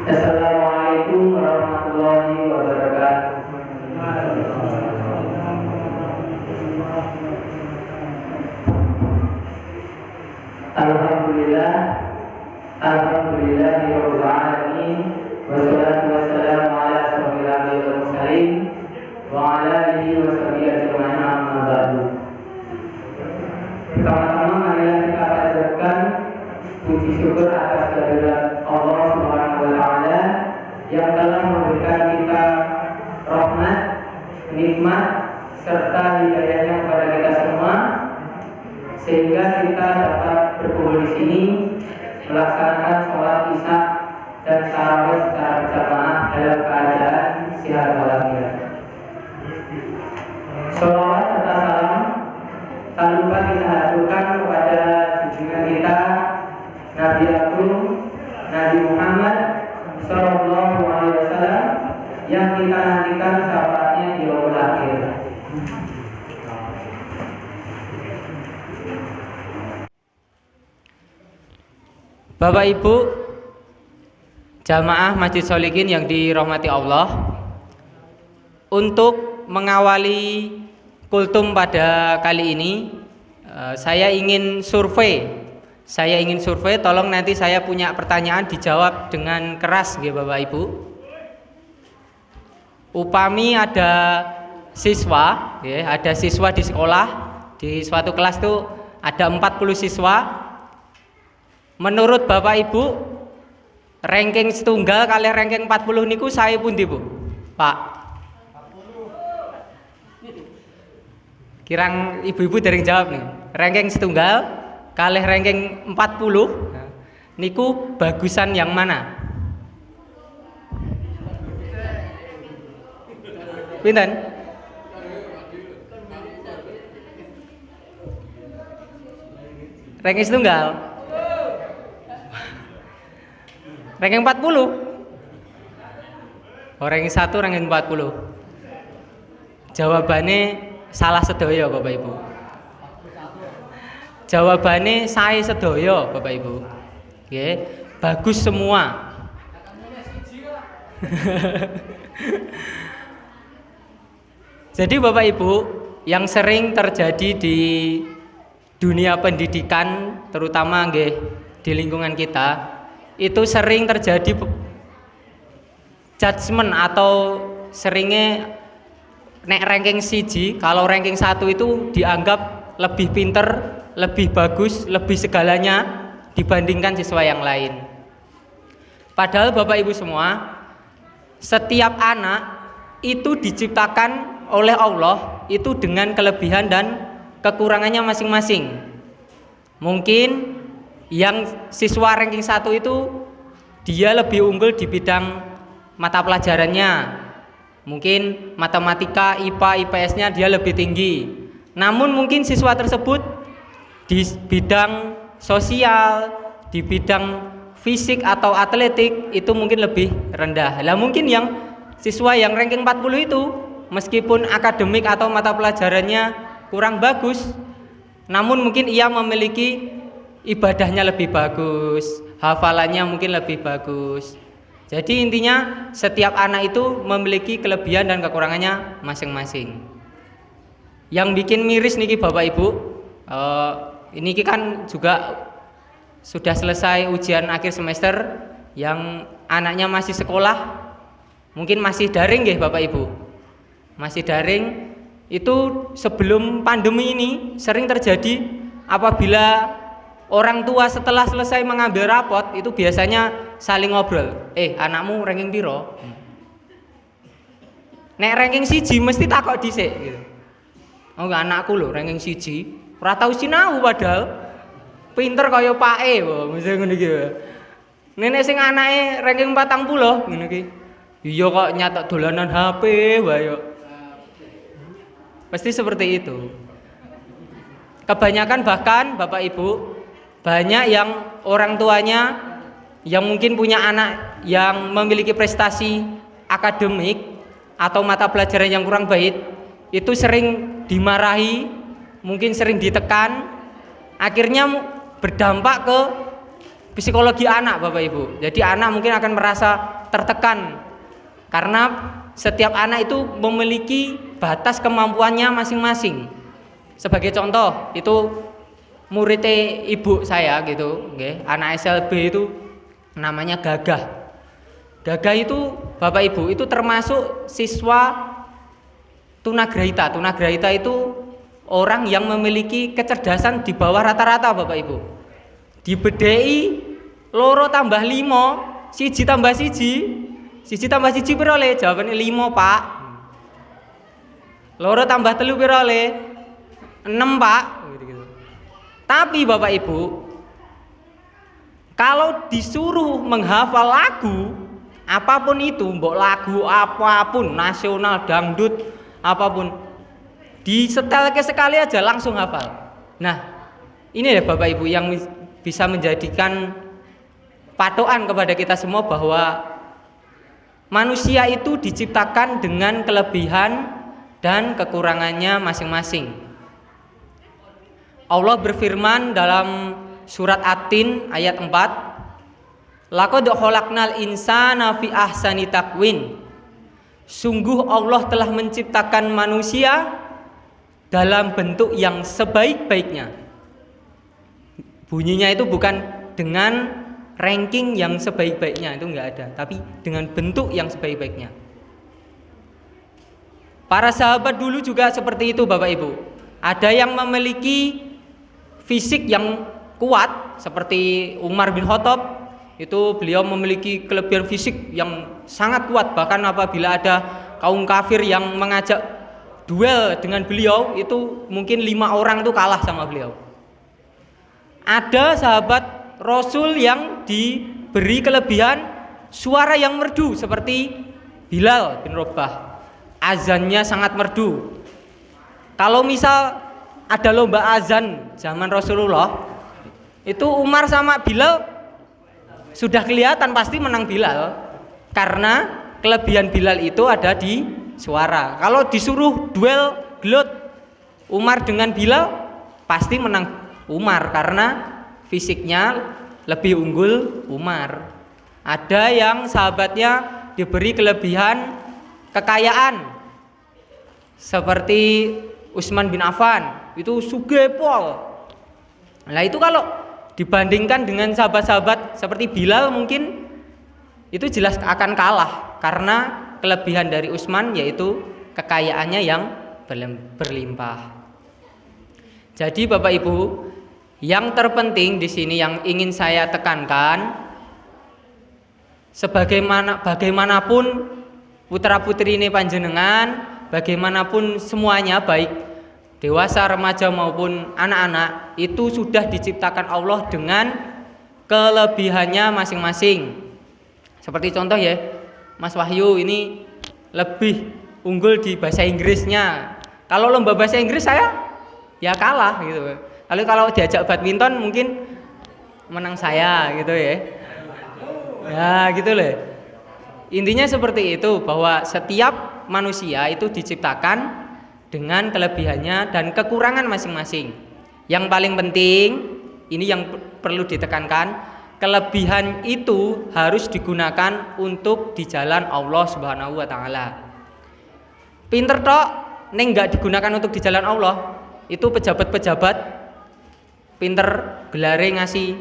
Assalamualaikum warahmatullahi wabarakatuh. Alhamdulillah, alhamdulillahirabbil alamin, wassalatu wassalamu ala asyrofil anbiya'i wal mursalin wa ala alihi wa sahbihi ajma'in, amma ba'du. Pertama-tama marilah kita panjatkan puji syukur atas kehadirat Allah Subhanahu wa taala yang telah memberikan kita rahmat, nikmat serta hidayahnya kepada kita semua, sehingga kita dapat berkumpul di sini melaksanakan sholat isya dan tarawih secara berjamaah dalam keadaan sehat walafiat. Sholawat serta salam tak lupa kita haturkan kepada junjungan kita Nabi Agung Nabi Muhammad Sallallahu Alaihi Wasallam yang kita nantikan syafaatnya di yaumul akhir. Bapak Ibu jamaah Masjid Sholihin yang dirahmati Allah, untuk mengawali kultum pada kali ini saya ingin survei. Tolong nanti saya punya pertanyaan dijawab dengan keras nggih Bapak Ibu. Upami ada siswa di sekolah, di suatu kelas tuh ada 40 siswa. Menurut Bapak Ibu, ranking setunggal kali ranking 40 niku saya pundi Bu? Pak. Kirang ibu-ibu dereng jawab nih. Ranking setunggal kali ranking 40 niku bagusan yang mana? Pinten? Ranking setunggal ranking 40. Ranking 1 ranking 40. Jawabannya salah sedaya Bapak Ibu. Jawabannya saya sedaya Bapak Ibu. Nggih, bagus semua. Jadi Bapak Ibu, yang sering terjadi di dunia pendidikan terutama nggih di lingkungan kita, itu sering terjadi judgement atau seringnya nek ranking siji, kalau ranking 1 itu dianggap lebih pinter, lebih bagus, lebih segalanya dibandingkan siswa yang lain. Padahal Bapak Ibu semua, setiap anak itu diciptakan oleh Allah itu dengan kelebihan dan kekurangannya masing-masing. Mungkin yang siswa ranking 1 itu dia lebih unggul di bidang mata pelajarannya, mungkin matematika, IPA, IPS-nya dia lebih tinggi. Namun mungkin siswa tersebut di bidang sosial, di bidang fisik atau atletik itu mungkin lebih rendah. Lah mungkin yang siswa yang ranking 40 itu meskipun akademik atau mata pelajarannya kurang bagus, namun mungkin ia memiliki ibadahnya lebih bagus, hafalannya mungkin lebih bagus. Jadi intinya setiap anak itu memiliki kelebihan dan kekurangannya masing-masing. Yang bikin miris niki Bapak Ibu, ini kan juga sudah selesai ujian akhir semester, yang anaknya masih sekolah, mungkin masih daring nggih Bapak Ibu. Masih daring, itu sebelum pandemi ini sering terjadi apabila orang tua setelah selesai mengambil rapot itu biasanya saling ngobrol. Anakmu ranking piro? Nek ranking siji mesti takok dhisik gitu. Oh enggak, anakku lho ranking siji, ora tau sinau padahal pinter kaya pake kok, mesti ngono iki. Nenek sing anake ranking 40 ngono iki. Iya kok nyatok dolanan HP wae yo. Pasti seperti itu. Kebanyakan bahkan Bapak Ibu, banyak yang orang tuanya yang mungkin punya anak yang memiliki prestasi akademik atau mata pelajaran yang kurang baik, itu sering dimarahi, mungkin sering ditekan, akhirnya berdampak ke psikologi anak Bapak Ibu. Jadi anak mungkin akan merasa tertekan karena setiap anak itu memiliki batas kemampuannya masing-masing. Sebagai contoh, itu muridnya ibu saya gitu, anak SLB itu namanya Gagah. Gagah itu Bapak Ibu itu termasuk siswa tunagrahita. Tunagrahita itu orang yang memiliki kecerdasan di bawah rata-rata Bapak Ibu. Dibedheki 2 tambah 5, 1 tambah 1, 1 tambah 1 piro le? Jawabane 5, Pak. 2 tambah 3 piro le? 6, Pak. Gitu-gitu. Tapi Bapak Ibu, kalau disuruh menghafal lagu, apapun itu, mbok lagu apapun, nasional, dangdut, apapun, disetelke sekali aja langsung hafal. Nah, ini ya Bapak Ibu yang bisa menjadikan patokan kepada kita semua bahwa manusia itu diciptakan dengan kelebihan dan kekurangannya masing-masing. Allah berfirman dalam surat At-Tin ayat 4, laqad khalaqnal insana fi ahsani taqwim. Sungguh Allah telah menciptakan manusia dalam bentuk yang sebaik-baiknya. Bunyinya itu bukan dengan ranking yang sebaik-baiknya, itu enggak ada, tapi dengan bentuk yang sebaik-baiknya. Para sahabat dulu juga seperti itu Bapak Ibu. Ada yang memiliki fisik yang kuat seperti Umar bin Khattab, itu beliau memiliki kelebihan fisik yang sangat kuat, bahkan apabila ada kaum kafir yang mengajak duel dengan beliau, itu mungkin 5 orang itu kalah sama beliau. Ada sahabat Rasul yang diberi kelebihan suara yang merdu seperti Bilal bin Rabah, azannya sangat merdu. Kalau misal ada lomba azan zaman Rasulullah, itu Umar sama Bilal sudah kelihatan pasti menang Bilal, karena kelebihan Bilal itu ada di suara. Kalau disuruh duel gelut Umar dengan Bilal, pasti menang Umar karena fisiknya lebih unggul Umar. Ada yang sahabatnya diberi kelebihan kekayaan seperti Utsman bin Affan, itu sugepol. Nah itu kalau dibandingkan dengan sahabat-sahabat seperti Bilal mungkin itu jelas akan kalah, karena kelebihan dari Utsman yaitu kekayaannya yang berlimpah. Jadi Bapak Ibu, yang terpenting di sini yang ingin saya tekankan, bagaimanapun putra-putri ini panjenengan, bagaimanapun semuanya, baik dewasa, remaja maupun anak-anak, itu sudah diciptakan Allah dengan kelebihannya masing-masing. Seperti contoh ya, Mas Wahyu ini lebih unggul di bahasa Inggrisnya. Kalau lomba bahasa Inggris saya ya kalah gitu. Kalau diajak badminton mungkin menang saya gitu ya. Ya gitu loh. Intinya seperti itu, bahwa setiap manusia itu diciptakan dengan kelebihannya dan kekurangan masing-masing. Yang paling penting, ini yang perlu ditekankan, kelebihan itu harus digunakan untuk di jalan Allah Subhanahu wa taala. Pinter tok ning enggak digunakan untuk di jalan Allah, itu pejabat-pejabat pinter gelare ngasih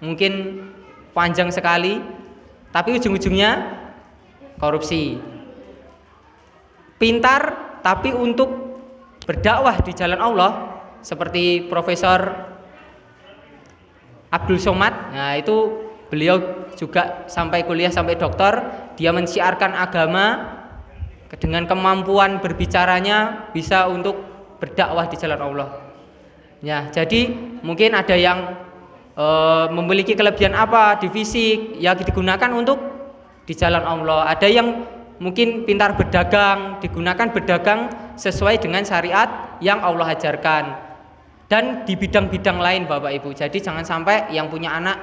mungkin panjang sekali, tapi ujung-ujungnya korupsi. Pintar tapi untuk berdakwah di jalan Allah seperti Profesor Abdul Somad, nah itu beliau juga sampai kuliah sampai doktor, dia mensiarkan agama dengan kemampuan berbicaranya bisa untuk berdakwah di jalan Allah. Ya, jadi mungkin ada yang memiliki kelebihan apa di fisik, ya digunakan untuk di jalan Allah. Ada yang mungkin pintar berdagang, digunakan berdagang sesuai dengan syariat yang Allah ajarkan. Dan di bidang-bidang lain Bapak Ibu. Jadi jangan sampai yang punya anak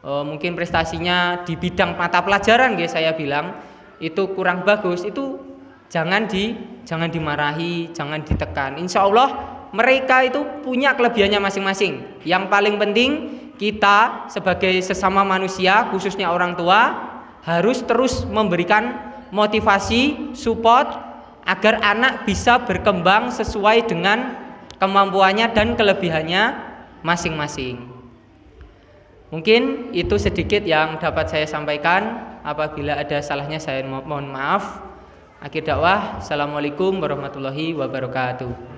mungkin prestasinya di bidang mata pelajaran, guys, saya bilang itu kurang bagus, itu jangan dimarahi, jangan ditekan. Insya Allah mereka itu punya kelebihannya masing-masing. Yang paling penting kita sebagai sesama manusia, khususnya orang tua, harus terus memberikan motivasi, support agar anak bisa berkembang sesuai dengan kemampuannya dan kelebihannya masing-masing. Mungkin itu sedikit yang dapat saya sampaikan. Apabila ada salahnya saya mohon maaf. Akhir dakwah, assalamualaikum warahmatullahi wabarakatuh.